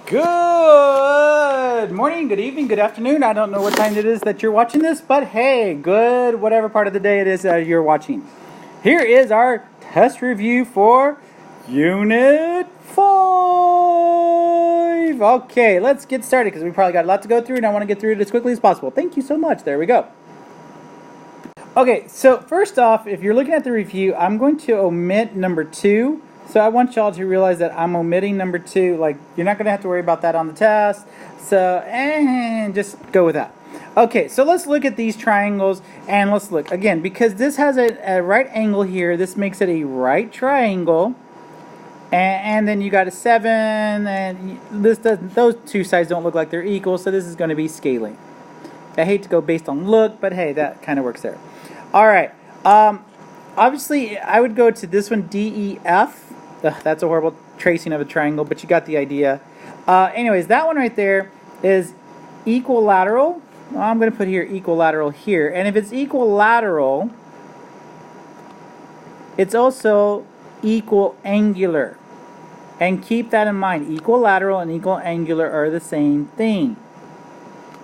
Good morning, good evening, good afternoon. I don't know what time it is that you're watching this, but hey, good whatever part of the day it is that you're watching. Here is our test review for Unit 5. Okay, let's get started because we probably got a lot to go through and I want to get through it as quickly as possible. Thank you so much. There we go. Okay, so first off, if you're looking at the review, I'm going to omit number 2. So I want y'all to realize that I'm omitting number 2. Like, you're not going to have to worry about that on the test. So, just go with that. Okay, so let's look at these triangles, and let's look. Again, because this has a right angle here, this makes it a right triangle. And then you got a 7, and those two sides don't look like they're equal, so this is going to be scaling. I hate to go based on look, but hey, that kind of works there. All right. Obviously, I would go to this one, DEF. That's a horrible tracing of a triangle, but you got the idea. Anyways, that one right there is equilateral. Well, I'm going to put here equilateral here. And if it's equilateral, it's also equal angular. And keep that in mind. Equilateral and equal angular are the same thing.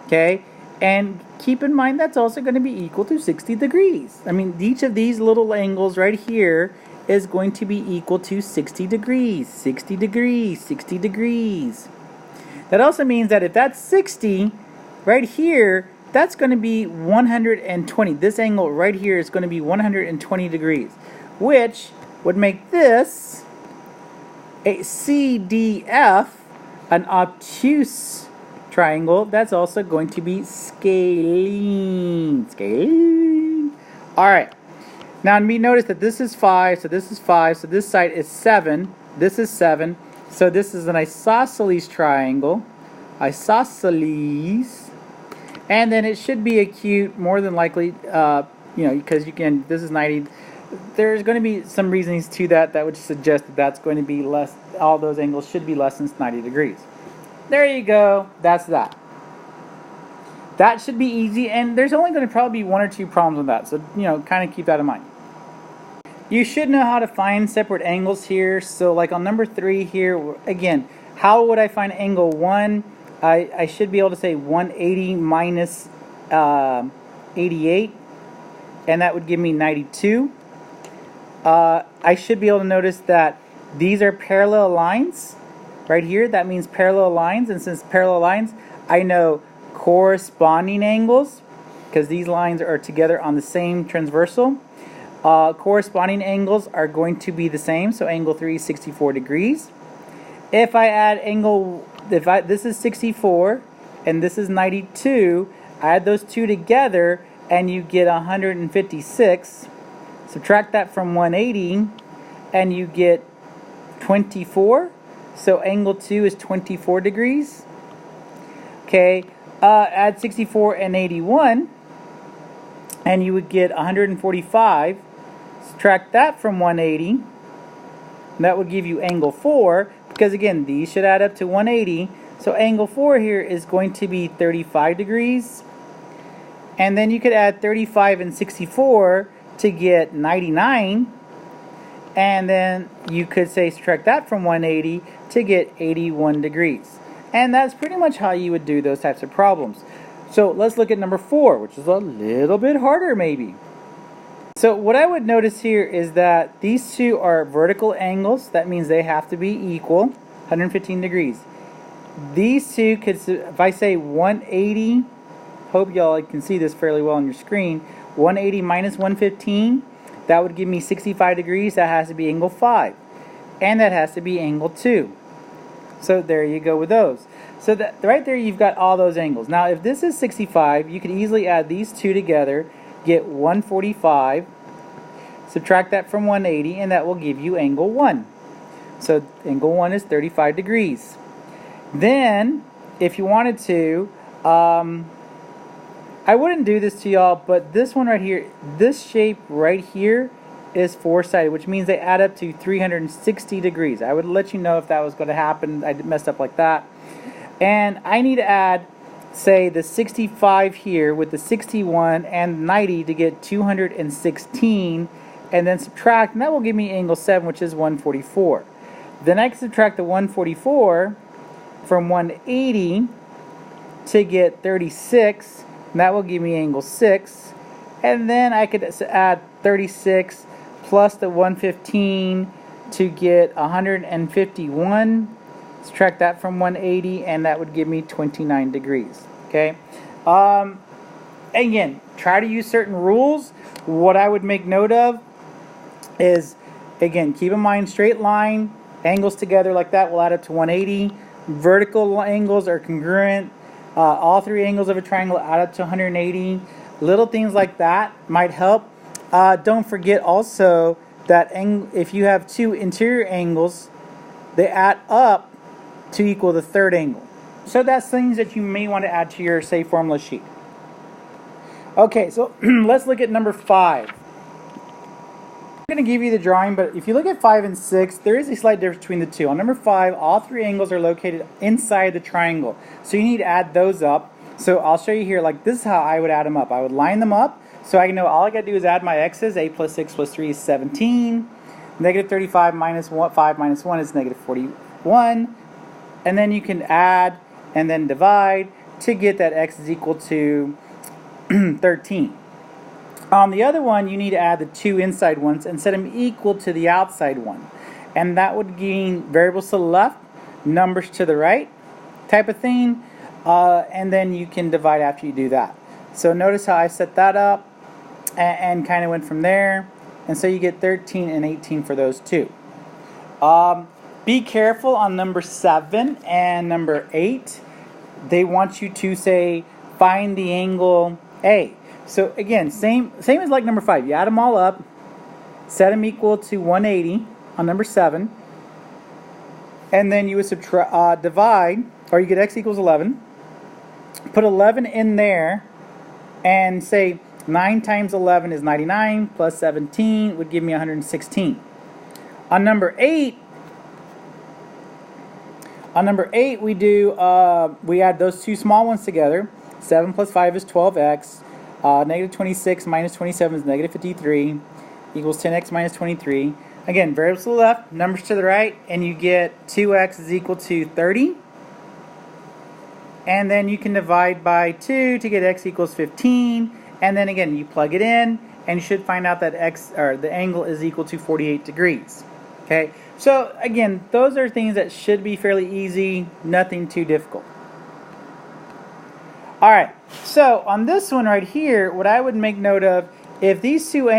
Okay? And keep in mind that's also going to be equal to 60 degrees. I mean, each of these little angles right here is going to be equal to 60 degrees, 60 degrees, 60 degrees. That also means that if that's 60 right here, that's going to be 120. This angle right here is going to be 120 degrees, which would make this a CDF, an obtuse triangle. That's also going to be scaling. All right. Now, notice that this is 5, so this is 5, so this side is 7, this is 7, so this is an isosceles triangle, isosceles, and then it should be acute, more than likely, because this is 90, there's going to be some reasons to that would suggest that that's going to be less, all those angles should be less than 90 degrees. There you go, that's that. That should be easy, and there's only going to probably be 1 or 2 problems with that, so, kind of keep that in mind. You should know how to find separate angles here. So like on number 3 here, again, how would I find angle 1? I should be able to say 180 minus 88, and that would give me 92. I should be able to notice that these are parallel lines right here. That means parallel lines, and since parallel lines, I know corresponding angles because these lines are together on the same transversal. Corresponding angles are going to be the same, so angle 3 is 64 degrees. If I add this is 64 and this is 92, I add those two together and you get 156. Subtract that from 180 and you get 24. So angle 2 is 24 degrees. Okay, add 64 and 81 and you would get 145. Subtract that from 180, and that would give you angle 4, because again, these should add up to 180, so angle 4 here is going to be 35 degrees, and then you could add 35 and 64 to get 99, and then you could say subtract that from 180 to get 81 degrees. And that's pretty much how you would do those types of problems. So let's look at number 4, which is a little bit harder maybe. So what I would notice here is that these two are vertical angles. That means they have to be equal, 115 degrees. These two could, if I say 180, hope y'all can see this fairly well on your screen, 180 minus 115, that would give me 65 degrees. That has to be angle 5. And that has to be angle 2. So there you go with those. So that right there you've got all those angles. Now if this is 65, you could easily add these two together, get 145, subtract that from 180, and that will give you angle 1. So angle 1 is 35 degrees. Then, if you wanted to, I wouldn't do this to y'all, but this one right here, this shape right here is 4-sided, which means they add up to 360 degrees. I would let you know if that was going to happen. I messed up like that. And I need to add, say, the 65 here with the 61 and 90 to get 216, and then subtract, and that will give me angle 7, which is 144. Then I can subtract the 144 from 180 to get 36, and that will give me angle 6. And then I could add 36 plus the 115 to get 151. Subtract that from 180, and that would give me 29 degrees. Okay. Again, try to use certain rules. What I would make note of is, again, keep in mind straight line angles together like that will add up to 180. Vertical angles are congruent. All three angles of a triangle add up to 180. Little things like that might help. Don't forget also that if you have two interior angles, they add up to equal the third angle. So that's things that you may want to add to your SAY formula sheet. Okay, so let's look at number 5. I'm going to give you the drawing, but if you look at 5 and 6, there is a slight difference between the two. On number 5, all three angles are located inside the triangle, so you need to add those up. So I'll show you here, like this is how I would add them up. I would line them up, so I know all I got to do is add my x's. 8 plus 6 plus 3 is 17. Negative 35 minus 5 minus 1 is negative 41. And then you can add and then divide to get that x is equal to 13. On the other one, you need to add the two inside ones and set them equal to the outside one. And that would gain variables to the left, numbers to the right type of thing. And then you can divide after you do that. So notice how I set that up and kind of went from there. And so you get 13 and 18 for those two. Be careful on number 7 and number 8. They want you to say, find the angle A. So again, same as like number 5. You add them all up, set them equal to 180 on number 7, and then you would divide, or you get x equals 11. Put 11 in there, and say 9 times 11 is 99, plus 17 would give me 116. On number 8, we add those two small ones together. 7 plus 5 is 12x. Negative 26 minus 27 is negative 53. Equals 10x minus 23. Again, variables to the left, numbers to the right, and you get 2x is equal to 30. And then you can divide by 2 to get x equals 15. And then again, you plug it in, and you should find out that the angle is equal to 48 degrees. Okay, so again, those are things that should be fairly easy, nothing too difficult. Alright, so on this one right here, what I would make note of, if these two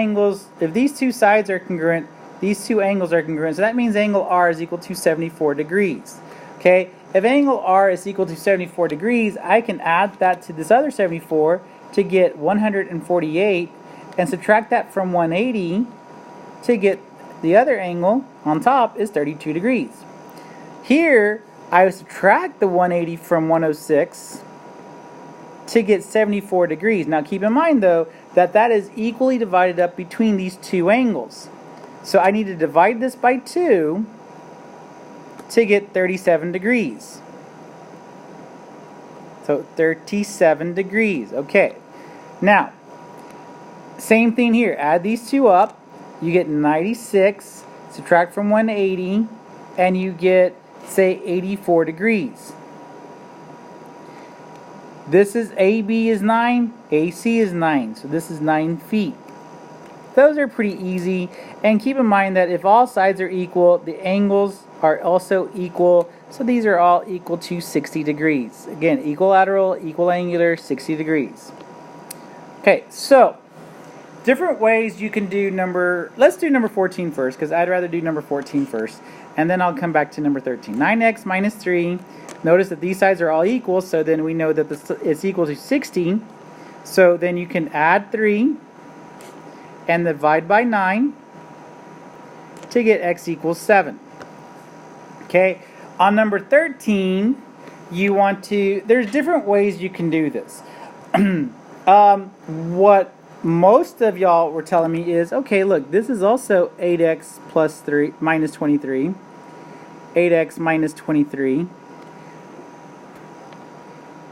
sides are congruent, these two angles are congruent, so that means angle R is equal to 74 degrees. Okay, if angle R is equal to 74 degrees, I can add that to this other 74 to get 148 and subtract that from 180 to get the other angle on top is 32 degrees. Here, I would subtract the 180 from 106 to get 74 degrees. Now keep in mind though that that is equally divided up between these two angles. So I need to divide this by 2 to get 37 degrees. So 37 degrees. Okay. Now, same thing here. Add these two up. You get 96. Subtract from 180. And you get, say, 84 degrees. This is AB is 9. AC is 9. So this is 9 feet. Those are pretty easy. And keep in mind that if all sides are equal, the angles are also equal. So these are all equal to 60 degrees. Again, equilateral, equal angular, 60 degrees. Okay, so different ways you can do let's do number 14 first, because I'd rather do number 14 first. And then I'll come back to number 13. 9x minus 3. Notice that these sides are all equal, so then we know that it's equal to 60. So then you can add 3 and divide by 9 to get x equals 7. Okay, on number 13, you want to, there's different ways you can do this. What most of y'all were telling me is, okay, look, this is also 8x plus 3 minus 23, 8x minus 23,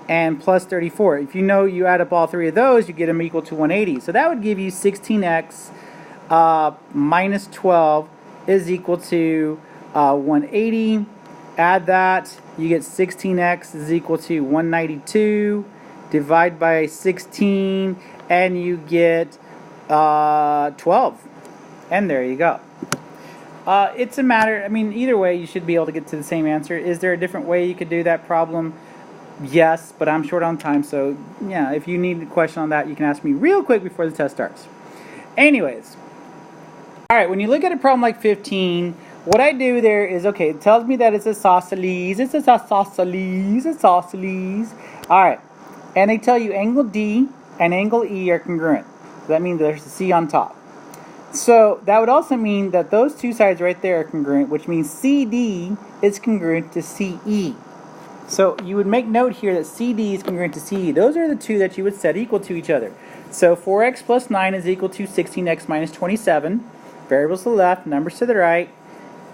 and plus 34. If you know you add up all three of those, you get them equal to 180. So that would give you 16x minus 12 is equal to 180. Add that, you get 16x is equal to 192. Divide by 16, and you get 12. And there you go. It's a matter, I mean, either way, you should be able to get to the same answer. Is there a different way you could do that problem? Yes, but I'm short on time, so yeah, if you need a question on that, you can ask me real quick before the test starts. Anyways, all right, when you look at a problem like 15, what I do there is, okay, it tells me that it's isosceles, all right, and they tell you angle D and angle E are congruent. So that means there's a C on top. So that would also mean that those two sides right there are congruent, which means CD is congruent to CE. So you would make note here that CD is congruent to CE. Those are the two that you would set equal to each other. So 4x plus 9 is equal to 16x minus 27. Variables to the left, numbers to the right.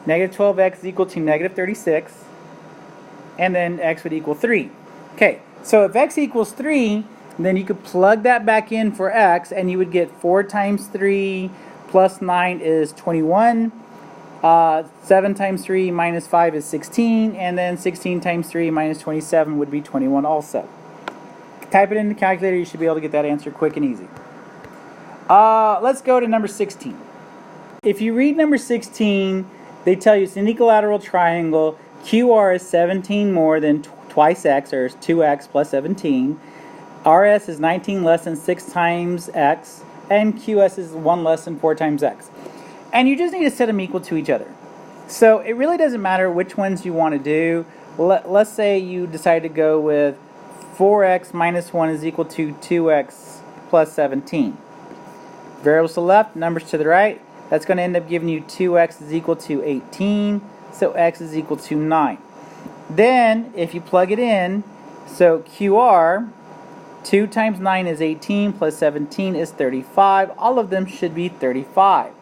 Negative 12x is equal to negative 36. And then x would equal 3. Okay, so if x equals 3, then you could plug that back in for x, and you would get 4 times 3 plus 9 is 21. 7 times 3 minus 5 is 16, and then 16 times 3 minus 27 would be 21 also. Type it in the calculator, you should be able to get that answer quick and easy. Let's go to number 16. If you read number 16, they tell you it's an equilateral triangle. QR is 17 more than twice x, or 2x plus 17. RS is 19 less than 6 times x, and QS is 1 less than 4 times x. And you just need to set them equal to each other. So it really doesn't matter which ones you want to do. Let's say you decide to go with 4x minus 1 is equal to 2x plus 17. Variables to the left, numbers to the right. That's going to end up giving you 2x is equal to 18, so x is equal to 9. Then, if you plug it in, so QR, 2 times 9 is 18, plus 17 is 35. All of them should be 35.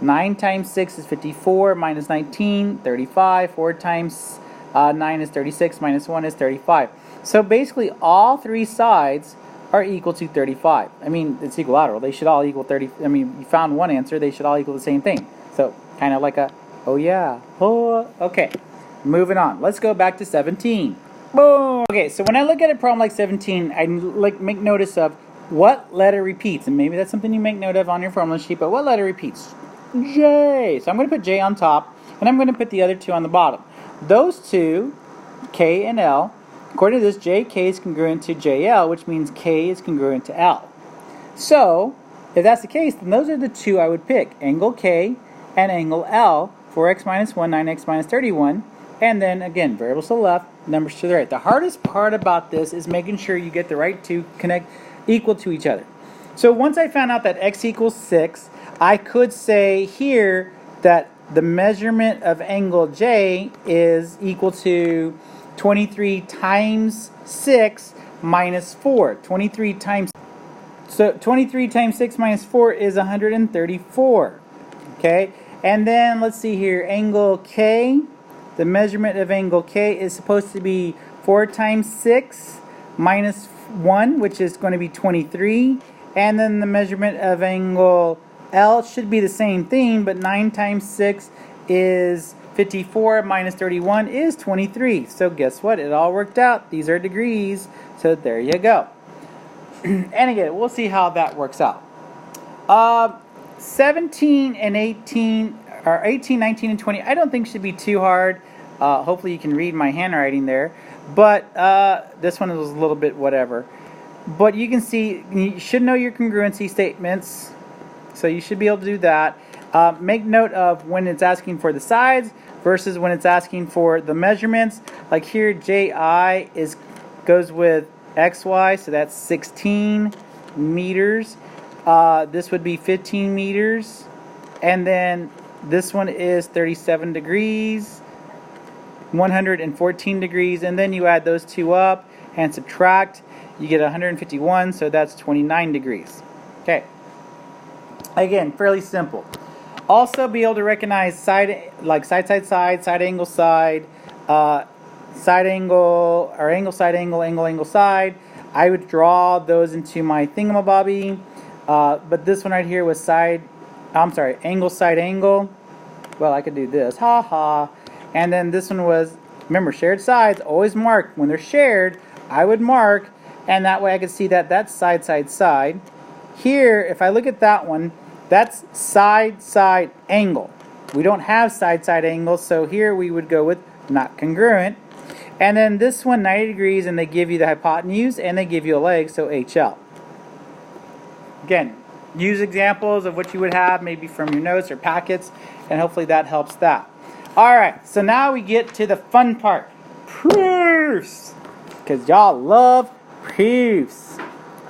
9 times 6 is 54, minus 19, 35. 4 times 9 is 36, minus 1 is 35. So basically, all three sides are equal to 35. I mean, it's equilateral. They should all equal 30. I mean, you found one answer. They should all equal the same thing. So kind of like a, oh yeah, oh, okay. Moving on. Let's go back to 17. Boom. Okay, so when I look at a problem like 17, I make notice of what letter repeats. And maybe that's something you make note of on your formula sheet, but what letter repeats? J. So I'm going to put J on top, and I'm going to put the other two on the bottom. Those two, K and L, according to this, JK is congruent to JL, which means K is congruent to L. So, if that's the case, then those are the two I would pick. Angle K and angle L, 4x minus 1, 9x minus 31. And then, again, variables to the left, numbers to the right. The hardest part about this is making sure you get the right two connect equal to each other. So once I found out that x equals 6, I could say here that the measurement of angle J is equal to 23 times 6 minus 4. 23 times 6 minus 4 is 134. Okay? And then let's see here, angle K, the measurement of angle K is supposed to be 4 times 6 minus 1, which is going to be 23. And then the measurement of angle L should be the same thing, but 9 times 6 is 54 minus 31 is 23. So guess what? It all worked out. These are degrees. So there you go. And again, we'll see how that works out. 17 and 18, or 18, 19, and 20, I don't think should be too hard. Hopefully you can read my handwriting there. But this one was a little bit whatever. But you can see, you should know your congruency statements. So you should be able to do that. Make note of when it's asking for the sides versus when it's asking for the measurements. Like here, JI goes with XY, so that's 16 meters. This would be 15 meters. And then this one is 37 degrees, 114 degrees. And then you add those two up and subtract. You get 151, so that's 29 degrees. Okay. Again, fairly simple. Also be able to recognize side, like side angle, side angle, or angle, side angle, angle, side. I would draw those into my thingamabobby. But this one right here was angle, side angle. Well, I could do this, ha ha. And then this one was Remember, shared sides always mark. When they're shared, I would mark, and that way I could see that that's side, side, side. Here, if I look at that one, that's side, side, angle. We don't have side, side angles, so here we would go with not congruent. And then this one, 90 degrees, and they give you the hypotenuse, and they give you a leg, so HL. Again, use examples of what you would have, maybe from your notes or packets, and hopefully that helps that. Alright, so now we get to the fun part. Proofs! Because y'all love proofs.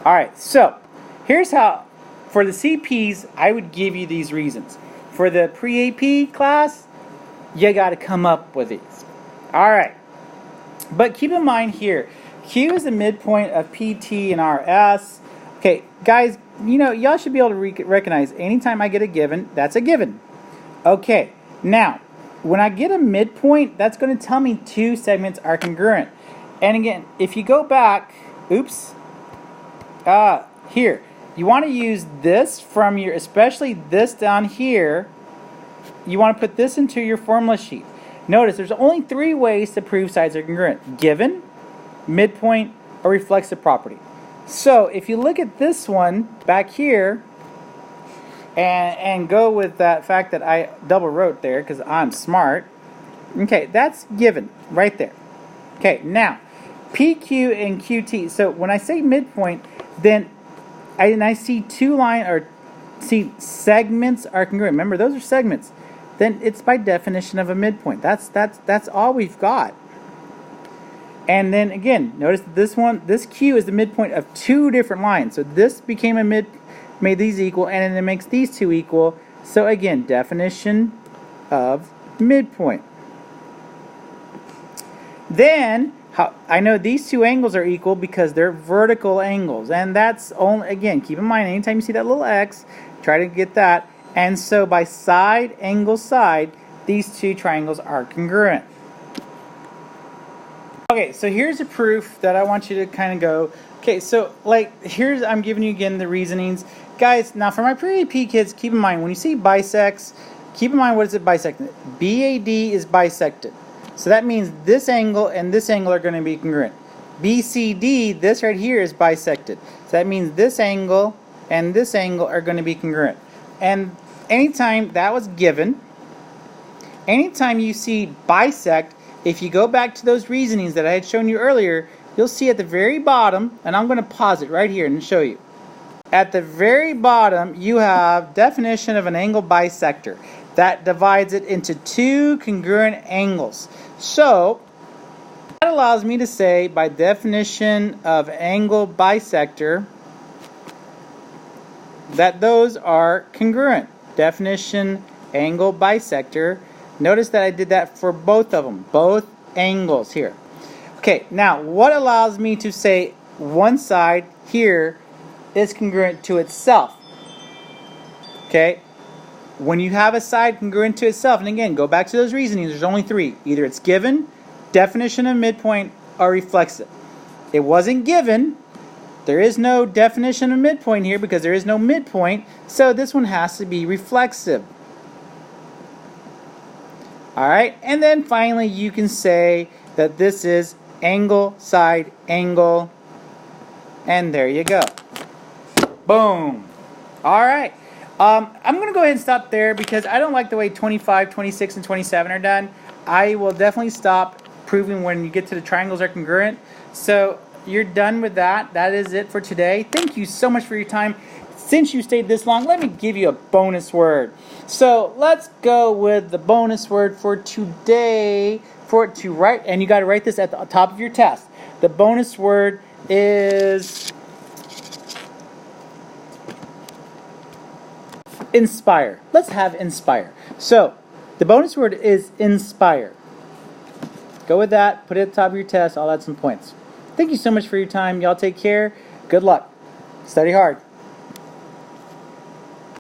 Alright, so here's how, for the CPs, I would give you these reasons. For the pre-AP class, you got to come up with these. Alright, but keep in mind here, Q is the midpoint of PT and RS. Okay, guys, you know, y'all should be able to recognize anytime I get a given, that's a given. Okay, now, when I get a midpoint, that's going to tell me two segments are congruent. And again, if you go back, oops, here, you want to use this from your, especially this down here, you want to put this into your formula sheet. Notice there's only three ways to prove sides are congruent: given, midpoint, or reflexive property. So if you look at this one back here, and go with that fact that I double wrote there because I'm smart. Okay, that's given right there. Okay, now PQ and QT. So when I say midpoint, then I see see segments are congruent. Remember, those are segments. Then it's by definition of a midpoint. That's all we've got. And then again, notice that this Q is the midpoint of two different lines. So this became a made these equal, and then it makes these two equal. So again, definition of midpoint. Then I know these two angles are equal because they're vertical angles, and that's only, again, keep in mind anytime you see that little X, try to get that. And so by side, angle, side, these two triangles are congruent. Okay, so here's a proof that I want you to kind of go. Okay, so like I'm giving you again the reasonings. Guys, now for my pre-AP kids, keep in mind when you see bisects, keep in mind what is it bisected? BAD is bisected. So that means this angle and this angle are going to be congruent. BCD, this right here, is bisected. So that means this angle and this angle are going to be congruent. And anytime that was given, anytime you see bisect, if you go back to those reasonings that I had shown you earlier, you'll see at the very bottom, and I'm going to pause it right here and show you. At the very bottom, you have definition of an angle bisector. That divides it into two congruent angles. So, that allows me to say, by definition of angle bisector, that those are congruent. Definition angle bisector. Notice that I did that for both of them, both angles here. Okay, now what allows me to say one side here is congruent to itself? Okay, when you have a side congruent to itself, and again, go back to those reasonings, there's only three. Either it's given, definition of midpoint, or reflexive. It wasn't given. There is no definition of midpoint here because there is no midpoint, so this one has to be reflexive. Alright, and then finally you can say that this is angle, side, angle, and there you go. Boom. Alright, I'm going to go ahead and stop there because I don't like the way 25, 26, and 27 are done. I will definitely stop proving when you get to the triangles are congruent. So you're done with that. That is it for today. Thank you so much for your time. Since you stayed this long, let me give you a bonus word. So let's go with the bonus word for today. For it to write, and you got to write this at the top of your test. The bonus word is inspire. Let's have inspire. So the bonus word is inspire. Go with that. Put it at the top of your test. I'll add some points. Thank you so much for your time. Y'all take care. Good luck. Study hard.